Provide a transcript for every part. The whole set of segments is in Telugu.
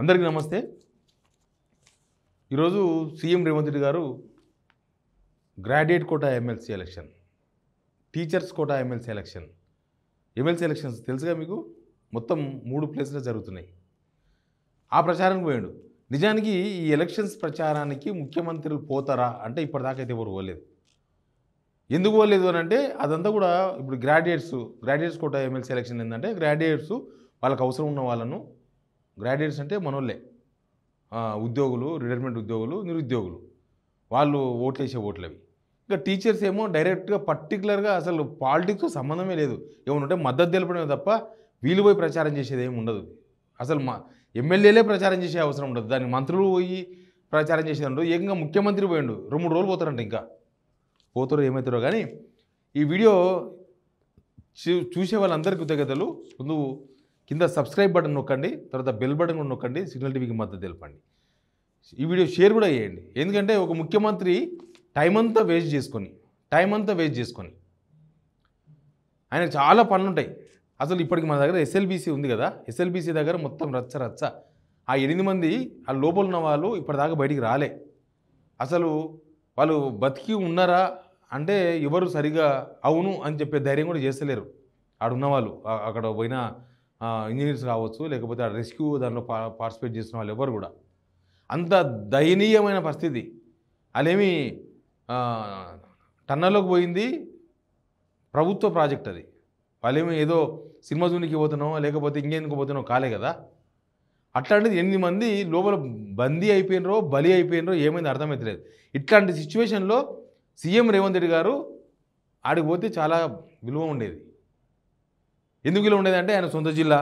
అందరికీ నమస్తే. ఈరోజు CM Revanth Reddy garu graduate quota MLC election, teachers quota MLC elections తెలుసుగా మీకు. మొత్తం 3 ప్లేస్లో జరుగుతున్నాయి. ఆ ప్రచారానికి పోయాడు. నిజానికి ఈ ఎలక్షన్స్ ప్రచారానికి ముఖ్యమంత్రులు పోతారా అంటే ఇప్పటిదాకా అయితే ఎవరు పోలేదు. ఎందుకు పోలేదు అని అంటే అదంతా కూడా ఇప్పుడు గ్రాడ్యుయేట్స్ కోటా ఎమ్మెల్సీ ఎలక్షన్ ఏంటంటే గ్రాడ్యుయేట్స్ వాళ్ళకి అవసరం ఉన్న వాళ్ళను, గ్రాడ్యుయేట్స్ అంటే మనోళ్ళే, ఉద్యోగులు, రిటైర్మెంట్ ఉద్యోగులు, నిరుద్యోగులు, వాళ్ళు ఓట్లేసే ఓట్లు అవి. ఇంకా టీచర్స్ ఏమో డైరెక్ట్గా పర్టికులర్గా అసలు పాలిటిక్స్తో సంబంధమే లేదు, ఏమనుంటే మద్దతు తెలపడమే తప్ప వీళ్ళు పోయి ప్రచారం చేసేది ఏమి ఉండదు. అసలు ఎమ్మెల్యేలే ప్రచారం చేసే అవసరం ఉండదు, దానికి మంత్రులు పోయి ప్రచారం చేసేది ఉండదు. ఏకంగా ముఖ్యమంత్రి పోయిండు, 2-3 రోజులు పోతారంట. ఇంకా పోతారో ఏమవుతారో కానీ ఈ వీడియో చూసే వాళ్ళందరికీ కృతజ్ఞతలు. ముందు కింద సబ్స్క్రైబ్ బటన్ నొక్కండి, తర్వాత బెల్ బటన్ కూడా నొక్కండి, సిగ్నల్ టీవీకి మద్దతు తెలపండి. ఈ వీడియో షేర్ కూడా చేయండి. ఎందుకంటే ఒక ముఖ్యమంత్రి టైం అంతా వేస్ట్ చేసుకొని ఆయనకు చాలా పనులు ఉంటాయి. అసలు ఇప్పటికి మన దగ్గర ఎస్ఎల్బీసీ ఉంది కదా, ఎస్ఎల్బీసీ దగ్గర మొత్తం రచ్చ. ఆ 8 మంది ఆ లోపల ఉన్న వాళ్ళు ఇప్పటిదాకా బయటికి రాలే. అసలు వాళ్ళు బతికి ఉన్నారా అంటే ఎవరు సరిగా అవును అని చెప్పే ధైర్యం కూడా చేస్తలేరు ఆడున్న వాళ్ళు. అక్కడ పోయిన ఇంజనీర్స్ కావచ్చు, లేకపోతే రెస్క్యూ దానిలో పార్టిసిపేట్ చేసిన వాళ్ళు ఎవరు కూడా. అంత దయనీయమైన పరిస్థితి. అదేమి టన్నల్లోకి పోయింది ప్రభుత్వ ప్రాజెక్ట్ అది. వాళ్ళేమి ఏదో సినిమా జూనికి పోతున్నామో లేకపోతే ఇంకెందుకు పోతున్నామో కాలే కదా. అట్లాంటిది 8 మంది లోపల బందీ అయిపోయినరో బలి అయిపోయినరో ఏమైంది అర్థమవుతలేదు. ఇట్లాంటి సిచ్యువేషన్లో సీఎం రేవంత్ రెడ్డి గారు ఆడికి పోతే చాలా విలువ ఉండేది. ఎందుకు విలువ ఉండేది అంటే ఆయన సొంత జిల్లా,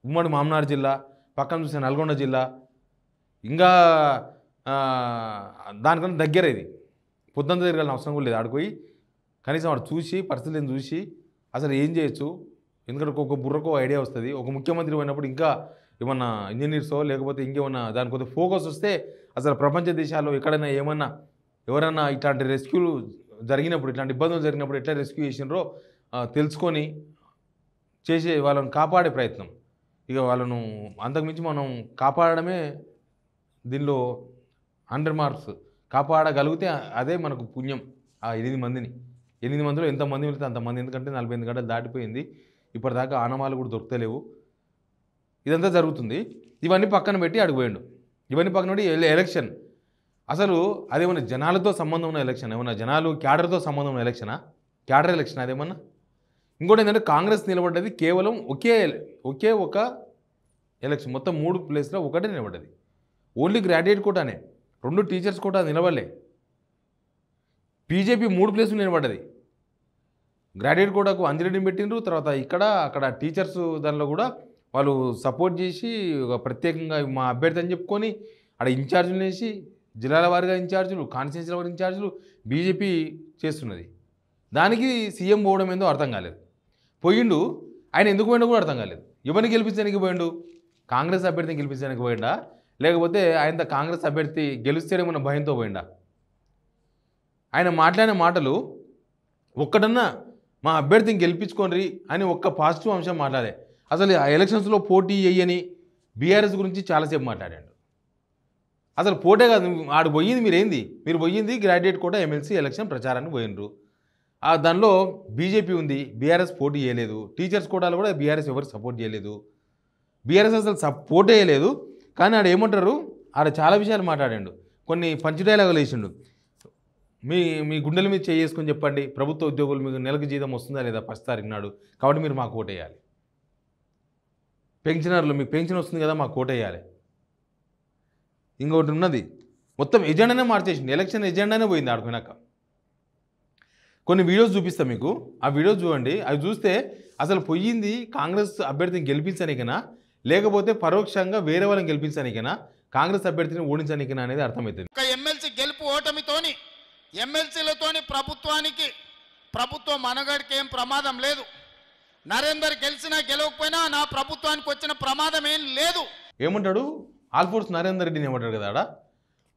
ఉమ్మడి మామనాడు జిల్లా, పక్కన చూసిన నల్గొండ జిల్లా, ఇంకా దానికన్నా దగ్గర ఇది. పొద్దున్న తిరగాలని అవసరం కూడా లేదు. ఆడిపోయి కనీసం వాడు చూసి పరిస్థితులను చూసి అసలు ఏం చేయొచ్చు. ఎందుకంటే ఒక బుర్రకు ఐడియా వస్తుంది. ఒక ముఖ్యమంత్రి పోయినప్పుడు ఇంకా ఏమన్నా ఇంజనీర్సో లేకపోతే ఇంకేమన్నా దాని కొద్దిగా ఫోకస్ వస్తే అసలు ప్రపంచ దేశాల్లో ఎక్కడైనా ఎవరైనా ఇట్లాంటి రెస్క్యూలు జరిగినప్పుడు, ఇట్లాంటి ఇబ్బందులు జరిగినప్పుడు ఎట్లా రెస్క్యూ చేసినారో తెలుసుకొని చేసే వాళ్ళని కాపాడే ప్రయత్నం. ఇక వాళ్ళను అంతకుమించి మనం కాపాడడమే దీనిలో 100 మార్క్స్. కాపాడగలిగితే అదే మనకు పుణ్యం. ఆ 8 మందిలో ఎంతమంది వెళ్తే అంతమంది. ఎందుకంటే 48 గంటలు దాటిపోయింది, ఇప్పటిదాకా ఆనవాళ్ళు కూడా దొరుకుతలేవు. ఇదంతా జరుగుతుంది. ఇవన్నీ పక్కన పెట్టి అడిగిపోయాడు. ఇవన్నీ పక్కన పెట్టి ఎలక్షన్ అసలు అదేమన్నా జనాలతో సంబంధం ఉన్న ఎలక్షన్, ఏమన్నా జనాలు క్యాడర్తో సంబంధం ఉన్న ఎలక్షనా? క్యాడర్ ఎలక్షన్ అదేమన్నా? ఇంకోటి ఏంటంటే కాంగ్రెస్ నిలబడ్డది కేవలం ఒకే ఒక ఎలక్షన్. మొత్తం 3 ప్లేస్లో ఒకటే నిలబడ్డది. ఓన్లీ గ్రాడ్యుయేట్ కోటానే, 2 టీచర్స్ కోటా నిలబడలే. బీజేపీ 3 ప్లేసులు నిలబడ్డది. గ్రాడ్యుయేట్ కోటాకు అంజిరెడ్డిని పెట్టిండ్రు, తర్వాత అక్కడ టీచర్స్ దానిలో కూడా వాళ్ళు సపోర్ట్ చేసి ఒక ప్రత్యేకంగా మా అభ్యర్థి అని చెప్పుకొని అక్కడ ఇన్ఛార్జీలు వేసి జిల్లాల వారీగా ఇన్ఛార్జీలు, కాన్స్టిట్యూన్సీల వారి ఇన్ఛార్జీలు బీజేపీ చేస్తున్నది. దానికి సీఎం పోవడం ఏందో అర్థం కాలేదు. పోయిండు, ఆయన ఎందుకు పోయిండో కూడా అర్థం కాలేదు. ఎవరిని గెలిపించడానికి పోయిండు? కాంగ్రెస్ అభ్యర్థిని గెలిపించడానికి పోయిండా, లేకపోతే ఆయన కాంగ్రెస్ అభ్యర్థి గెలుస్తేనేమన్న భయంతో పోయిండా? ఆయన మాట్లాడిన మాటలు ఒక్కడన్నా మా అభ్యర్థిని గెలిపించుకోండి అని ఒక్క పాజిటివ్ అంశం మాట్లాడే. అసలు ఆ ఎలక్షన్స్లో పోటీ చేయని బీఆర్ఎస్ గురించి చాలాసేపు మాట్లాడాడు. అసలు పోటే కాదు, ఆడు పోయింది మీరు పోయింది గ్రాడ్యుయేట్ కోటా ఎమ్మెల్సీ ఎలక్షన్ ప్రచారానికి పోయినరు. దానిలో బీజేపీ ఉంది, బీఆర్ఎస్ పోటీ చేయలేదు. టీచర్స్ కోటాలో కూడా బీఆర్ఎస్ ఎవరు సపోర్ట్ చేయలేదు. బీఆర్ఎస్ అసలు సపోర్ట్ చేయలేదు. కానీ ఆడ ఏమంటారు, ఆడ చాలా విషయాలు మాట్లాడాడు. కొన్ని పంచ్ డైలాగులు వేసిండు. మీ గుండెల మీద చేసుకొని చెప్పండి, ప్రభుత్వ ఉద్యోగులు మీకు నెలకు జీతం వస్తుందా లేదా 1వ తారీఖు నాడు, కాబట్టి మీరు మాకు ఓటేయాలి. పెన్షనర్లు మీకు పెన్షన్ వస్తుంది కదా, మాకు ఓటేయాలి. ఇంకొకటి ఉన్నది, మొత్తం ఎజెండానే మార్చేసింది. ఎలక్షన్ ఎజెండానే పోయింది ఆడుకున్నాక. కొన్ని వీడియోస్ చూపిస్తాం మీకు, ఆ వీడియోస్ చూడండి. అవి చూస్తే అసలు పోయింది కాంగ్రెస్ అభ్యర్థిని గెలిపించడానికైనా, లేకపోతే పరోక్షంగా వేరే వాళ్ళని గెలిపించడానికైనా, కాంగ్రెస్ అభ్యర్థిని ఓడించడానికైనా అనేది అర్థమవుతుంది. ఒక ఎమ్మెల్సీ గెలుపు ఓటమితోని, ఎమ్మెల్సీలతోని ప్రభుత్వ మనగడికి ఏం ప్రమాదం లేదు. నరేందర్ గెలిచినా గెలవకపోయినా నా ప్రభుత్వానికి వచ్చిన ప్రమాదం ఏం లేదు. ఏమంటాడు ఆల్ఫోర్స్ నరేందర్ రెడ్డిని ఏమంటాడు కదా ఆడ.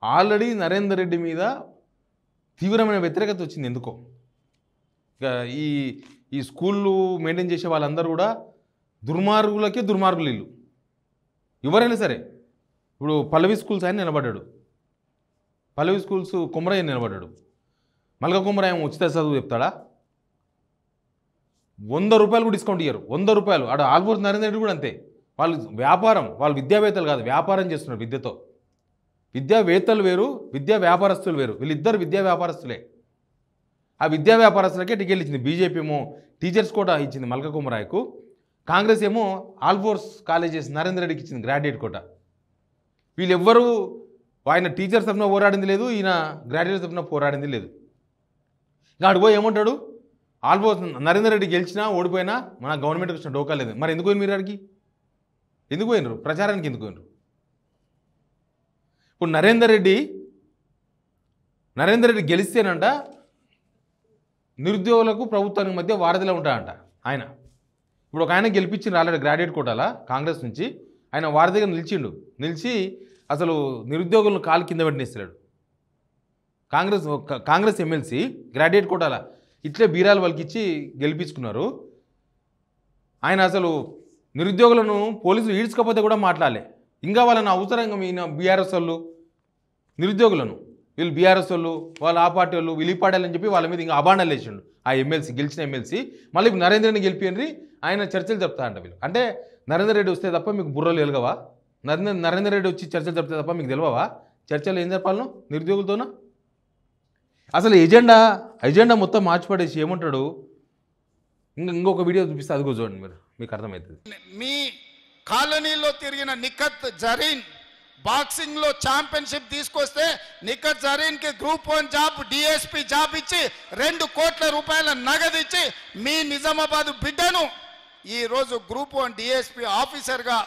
ఆల్రెడీ నరేందర్ రెడ్డి మీద తీవ్రమైన వ్యతిరేకత వచ్చింది ఎందుకో. ఇక ఈ స్కూళ్ళు మెయింటైన్ చేసే వాళ్ళందరూ కూడా దుర్మార్గులకే దుర్మార్గులు వీళ్ళు. ఎవరైనా సరే ఇప్పుడు పల్లవి స్కూల్స్ ఆయన నిలబడ్డాడు, పల్లవి స్కూల్స్ కుమరయ్య నిలబడ్డాడు. మల్క కుమరయ్య ఉచిత చదువు చెప్తాడా? 100 రూపాయలు కూడా డిస్కౌంట్ ఇయ్యరు. 100 రూపాయలు. ఆడ ఆల్మోస్ట్ నరేంద్ర రెడ్డి కూడా అంతే. వాళ్ళు వ్యాపారం, వాళ్ళు విద్యావేత్తలు కాదు, వ్యాపారం చేస్తున్నారు విద్యతో. విద్యావేత్తలు వేరు, విద్యా వ్యాపారస్తులు వేరు. వీళ్ళిద్దరు విద్యా వ్యాపారస్తులే. ఆ విద్యా వ్యాపారస్తులకే టికెట్లు ఇచ్చింది. బీజేపీ ఏమో టీచర్స్ కోటా ఇచ్చింది మల్క కుమరాయ్కు, కాంగ్రెస్ ఏమో ఆల్ఫోర్స్ కాలేజెస్ నరేంద్ర రెడ్డికి ఇచ్చింది గ్రాడ్యుయేట్ కోటా. వీళ్ళెవ్వరూ ఆయన టీచర్స్ తరఫున పోరాడింది లేదు, ఈయన గ్రాడ్యుయేట్ తరఫున పోరాడింది లేదు. ఇంకా అటు పోయి ఏమంటాడు, ఆల్మోస్ట్ నరేంద్ర రెడ్డి గెలిచినా ఓడిపోయినా మన గవర్నమెంట్కి వచ్చిన డోకా లేదు. మరి ఎందుకు పోయిన మీరు అడిగి, ఎందుకు పోయినరు ప్రచారానికి, ఎందుకు పోయినరు? ఇప్పుడు నరేందర్ రెడ్డి గెలిస్తేనంట నిరుద్యోగులకు ప్రభుత్వానికి మధ్య వారధిలో ఉంటాయంట ఆయన. ఇప్పుడు ఒక ఆయన గెలిపించిండు ఆల్రెడీ గ్రాడ్యుయేట్ కోటాల కాంగ్రెస్ నుంచి. ఆయన వారధిగా నిలిచి అసలు నిరుద్యోగులను కాలు కింద పెట్టినేస్తాడు. కాంగ్రెస్ ఎమ్మెల్సీ గ్రాడ్యుయేట్ కోటాల ఇట్లే బీరాలు వాళ్ళకిచ్చి గెలిపించుకున్నారు. ఆయన అసలు నిరుద్యోగులను పోలీసులు ఈడ్చుకపోతే కూడా మాట్లాడలే. ఇంకా వాళ్ళని అవసరంగా ఈయన బీఆర్ఎస్ వాళ్ళు నిరుద్యోగులను, వీళ్ళు బీఆర్ఎస్ వాళ్ళు, వాళ్ళు ఆ పార్టీ వాళ్ళు, వీళ్ళు ఈ పార్టీ అని చెప్పి వాళ్ళ మీద ఇంకా అబాండాలు వేసిండు. ఆ ఎమ్మెల్సీ గెలిచిన ఎమ్మెల్సీ మళ్ళీ నరేంద్ర రెడ్డిని గెలిపియండి ఆయన చర్చలు చెప్తారంట వీళ్ళు. అంటే నరేంద్ర రెడ్డి వస్తే తప్ప మీకు బుర్రలు వెలగవా? నరేంద్ర రెడ్డి వచ్చి చర్చలు చెప్తే తప్ప మీకు తెలియవా చర్చలు ఏం జరపాలను నిరుద్యోగులతోనా? అసలు ఎజెండా మొత్తం మార్చిపడేసి ఏమంటాడు, ఇంకొక వీడియో చూపిస్తే అది కూడా చూడండి మీరు, మీకు అర్థమవుతుంది. మీ కాలనీలో తిరిగిన నిఖత్ జరీన్ బాక్సింగ్ లో ఛాంపియన్షిప్ తీసుకొస్తే నిఖత్ జరీన్ కి గ్రూప్ 1 జాబ్, డిఎస్పీ జాబ్ ఇచ్చి 2 కోట్ల రూపాయల నగదు ఇచ్చి మీ నిజామాబాద్ బిడ్డను ఈ రోజు గ్రూప్ 1 డిఎస్పీ ఆఫీసర్ గా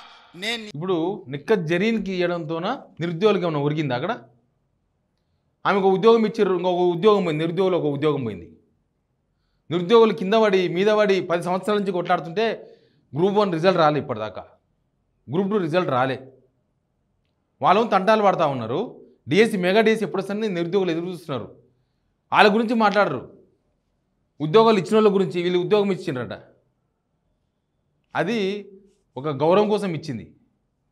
నేను. ఇప్పుడు నిఖత్ జరీన్కి ఇవ్వడంతోన నిరుద్యోగులకి ఏమైనా ఒరిగింది అక్కడ? ఆమెకు ఉద్యోగం ఇచ్చారు, ఇంకొక ఉద్యోగం పోయింది, నిరుద్యోగులు ఒక ఉద్యోగం పోయింది. నిరుద్యోగులు కింద పడి మీద పడి 10 సంవత్సరాల నుంచి కొట్లాడుతుంటే గ్రూప్ 1 రిజల్ట్ రాలే, ఇప్పటిదాకా గ్రూప్ 2 రిజల్ట్ రాలే. వాళ్ళని తంటాలు పడతా ఉన్నారు. డిఎస్సి మెగా డిఎస్సి ఎప్పుడు వస్తుంది నిరుద్యోగులు ఎదురు చూస్తున్నారు. వాళ్ళ గురించి మాట్లాడరు, ఉద్యోగాలు ఇచ్చిన వాళ్ళ గురించి. వీళ్ళు ఉద్యోగం ఇచ్చిండ్రట, అది ఒక గౌరవం కోసం ఇచ్చింది,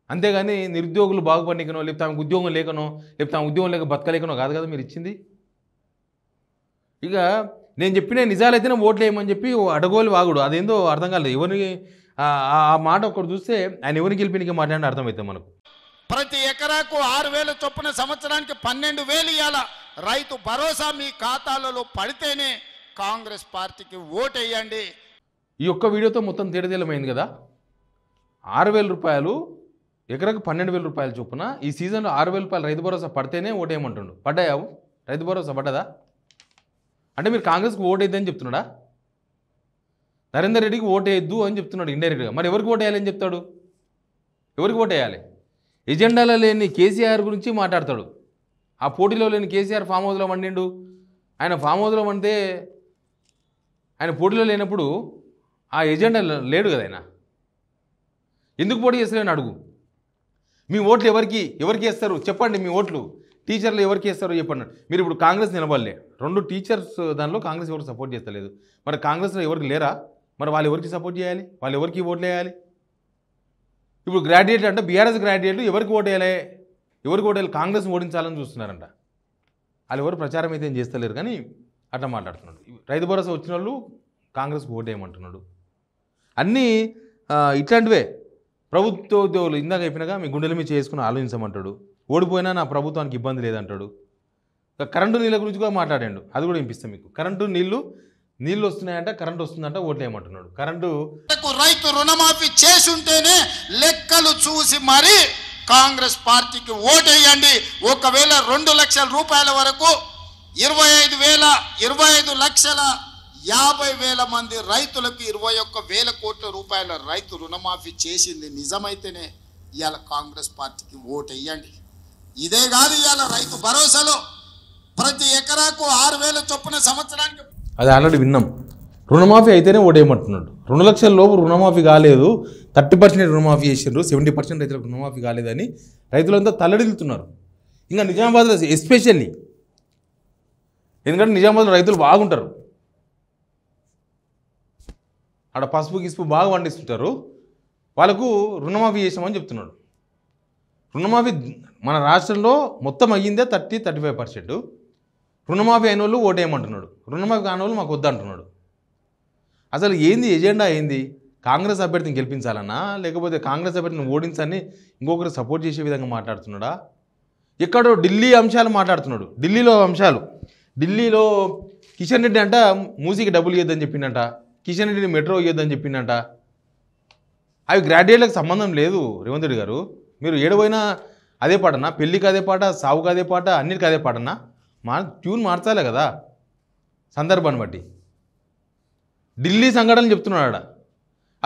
అంతేగాని నిరుద్యోగులు బాగుపడికనో లేకపోతే ఆమెకు ఉద్యోగం లేకనో లేకపోతే ఆమె ఉద్యోగం లేక బతకలేకనో కాదు కదా మీరు ఇచ్చింది. ఇక నేను చెప్పిన నిజాలైతేనే ఓట్లు వేయమని చెప్పి అడగోలు వాగుడు, అదేందో అర్థం కాలేదు. ఎవరిని ఆ మాట ఒకటి చూస్తే ఆయన ఎవరిని గెలిపినకి మాట్లాడిన అర్థమవుతుంది మనకు. ప్రతి ఎకరాకు 6,000 చొప్పున సంవత్సరానికి 12,000 ఇవ్వాల. రైతు భరోసా మీ ఖాతాలలో పడితేనే కాంగ్రెస్ పార్టీకి ఓటేయండి. ఈ ఒక్క వీడియోతో మొత్తం తేడతేలమైంది కదా. 6,000 రూపాయలు ఎకరాకు 12,000 రూపాయల చొప్పున ఈ సీజన్లో 6,000 రూపాయలు రైతు భరోసా పడితేనే ఓటేయమంటుండు. పడ్డాయావు రైతు భరోసా పడ్డదా? అంటే మీరు కాంగ్రెస్కి ఓటేద్దని చెప్తున్నాడా? నరేందర్ రెడ్డికి ఓటేయద్దు అని చెప్తున్నాడు ఇండైరెక్ట్గా. మరి ఎవరికి ఓటేయాలని చెప్తాడు? ఎవరికి ఓటేయాలి? ఎజెండాలో లేని కేసీఆర్ గురించి మాట్లాడతాడు. ఆ పోటీలో లేని కేసీఆర్ ఫామ్ హౌస్లో వండిండు. ఆయన ఫామ్ హౌస్లో వండితే ఆయన పోటీలో లేనప్పుడు ఆ ఎజెండా లేడు కదా. ఆయన ఎందుకు పోటీ చేస్తారని అడుగు. మీ ఓట్లు ఎవరికి వేస్తారు చెప్పండి. మీ ఓట్లు టీచర్లు ఎవరికి వేస్తారో చెప్పండి. మీరు ఇప్పుడు కాంగ్రెస్ నిలబడలే, 2 టీచర్స్ దానిలో కాంగ్రెస్ ఎవరికి సపోర్ట్ చేస్తలేదు. మరి కాంగ్రెస్లో ఎవరికి లేరా? మరి వాళ్ళు ఎవరికి సపోర్ట్ చేయాలి? వాళ్ళు ఎవరికి ఓట్లు వేయాలి? ఇప్పుడు గ్రాడ్యుయేట్ అంటే బీఆర్ఎస్ గ్రాడ్యుయేట్లు ఎవరికి ఓటేయాలి? కాంగ్రెస్ ఓడించాలని చూస్తున్నారంట. వాళ్ళు ఎవరు ప్రచారం అయితే ఏం చేస్తలేరు కానీ అట్లా మాట్లాడుతున్నాడు. రైతు భరోసా వచ్చిన వాళ్ళు కాంగ్రెస్కి ఓటేయమంటున్నాడు. అన్నీ ఇట్లాంటివే. ప్రభుత్వ ఉద్యోగులు ఇందాక చెప్పినాక మీ గుండెల మీద చేసుకుని ఆలోచించమంటాడు. ఓడిపోయినా నా ప్రభుత్వానికి ఇబ్బంది లేదంటాడు. కరెంటు నీళ్ళ గురించి కూడా మాట్లాడాడు, అది కూడా వినిపిస్తాం మీకు. కరెంటు నీళ్ళు వస్తున్నాయంట, కరెంటు వస్తుందంట, ఓట్లేయమంటున్నాడు. కరెంటు రైతు రుణమాఫీ చేసుంటేనే లెక్కలు చూసి మరి కాంగ్రెస్ పార్టీకి ఓటేయండి. ఒకవేళ 2 లక్షల రూపాయల వరకు 25,50,000 మంది రైతులకు 21,000 కోట్ల రూపాయల రైతు రుణమాఫీ చేసింది నిజమైతేనే ఇవాళ కాంగ్రెస్ పార్టీకి ఓటేయండి. ఇదే కాదు, ఇవాళ రైతు భరోసాలో ప్రతి ఎకరాకు 6,000 చొప్పున సంవత్సరానికి. అది ఆల్రెడీ విన్నాం. రుణమాఫీ అయితేనే ఓటేయమంటున్నాడు. 2 లక్షల లోపు రుణమాఫీ కాలేదు, 30% రుణమాఫీ చేసిండ్రు, 70% రైతులకు రుణమాఫీ కాలేదని రైతులంతా తల్లడిల్లుతున్నారు. ఇంకా నిజామాబాద్లో ఎస్పెషల్లీ, ఎందుకంటే నిజామాబాద్లో రైతులు బాగుంటారు, ఆడ పసుపు గిసుపు బాగా పండిస్తుంటారు. వాళ్ళకు రుణమాఫీ చేసామని చెప్తున్నాడు. రుణమాఫీ మన రాష్ట్రంలో మొత్తం అయ్యిందే 35%. రుణమాఫీ అయిన వాళ్ళు ఓటేయమంటున్నాడు, రుణమాఫీ కాని వాళ్ళు మాకు వద్దంటున్నాడు. అసలు ఏంది ఎజెండా ఏంది? కాంగ్రెస్ అభ్యర్థిని గెలిపించాలన్నా, లేకపోతే కాంగ్రెస్ అభ్యర్థిని ఓడించని ఇంకొకరు సపోర్ట్ చేసే విధంగా మాట్లాడుతున్నాడా? ఎక్కడో ఢిల్లీ అంశాలు మాట్లాడుతున్నాడు. ఢిల్లీలో అంశాలు, ఢిల్లీలో కిషన్ రెడ్డి అంట మూసీకి డబ్బులు ఇవ్వద్దని చెప్పిందంట, కిషన్ రెడ్డిని మెట్రో ఇవ్వద్దని చెప్పిందంట. అవి గ్రాడ్యుయేట్లకు సంబంధం లేదు రేవంత్ రెడ్డి గారు. మీరు ఏడవైనా అదే పాటనా? పెళ్ళికి అదే పాట, సావుకి అదే పాట, అన్నిటికీ అదే పాటనా? ట్యూన్ మార్చాలే కదా సందర్భాన్ని బట్టి. ఢిల్లీ సంఘటనలు చెప్తున్నాడు.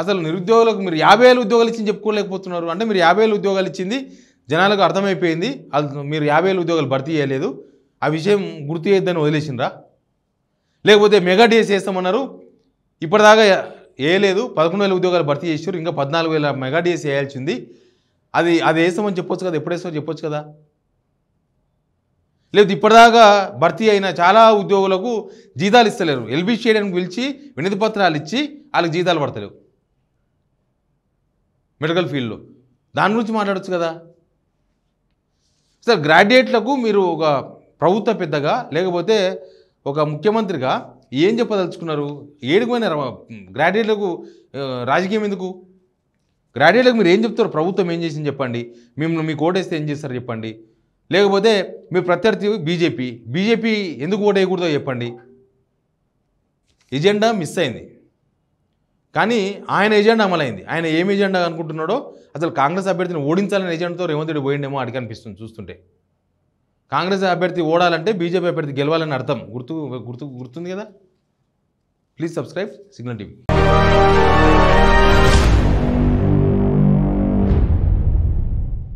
అసలు నిరుద్యోగులకు మీరు 50,000 ఉద్యోగాలు ఇచ్చింది చెప్పుకోలేకపోతున్నారు. అంటే మీరు 50,000 ఉద్యోగాలు ఇచ్చింది జనాలకు అర్థమైపోయింది, మీరు 50,000 ఉద్యోగాలు భర్తీ చేయలేదు, ఆ విషయం గుర్తు చేయొద్దని వదిలేసిండ్రా? లేకపోతే మెగా డిఎస్ చేస్తామన్నారు, ఇప్పటిదాకా వేయలేదు, 11,000 ఉద్యోగాలు భర్తీ చేసారు, ఇంకా 14,000 మెగా డిఎస్ వేయాల్సింది, అది వేస్తామని చెప్పొచ్చు కదా, ఎప్పుడు వేస్తామో చెప్పొచ్చు కదా. లేదు ఇప్పటిదాకా భర్తీ అయిన చాలా ఉద్యోగులకు జీతాలు ఇస్తలేరు, ఎల్బీ స్టేడియంకి పిలిచి వినతి పత్రాలు ఇచ్చి వాళ్ళకి జీతాలు పడతలేవు మెడికల్ ఫీల్డ్లో. దాని గురించి మాట్లాడచ్చు కదా. సార్ గ్రాడ్యుయేట్లకు మీరు ఒక ప్రభుత్వ పెద్దగా లేకపోతే ఒక ముఖ్యమంత్రిగా ఏం చెప్పదలుచుకున్నారు? ఏడుకుపోయిన గ్రాడ్యుయేట్లకు రాజకీయం ఎందుకు? గ్రాడ్యుయేట్లకు మీరు ఏం చెప్తారు? ప్రభుత్వం ఏం చేసింది చెప్పండి, మేము మీకు ఓటేస్తే ఏం చేస్తారు చెప్పండి. లేకపోతే మీ ప్రత్యర్థి బీజేపీ ఎందుకు ఓటు వేయకూడదో చెప్పండి. ఎజెండా మిస్ అయింది, కానీ ఆయన ఎజెండా అమలైంది. ఆయన ఏం ఎజెండా అనుకుంటున్నాడో, అసలు కాంగ్రెస్ అభ్యర్థిని ఓడించాలనే ఎజెండాతో రేవంత్ రెడ్డి పోయిండేమో అడిగి అనిపిస్తుంది చూస్తుంటే. కాంగ్రెస్ అభ్యర్థి ఓడాలంటే బీజేపీ అభ్యర్థి గెలవాలని అర్థం గుర్తుంది కదా. Please subscribe signal TV.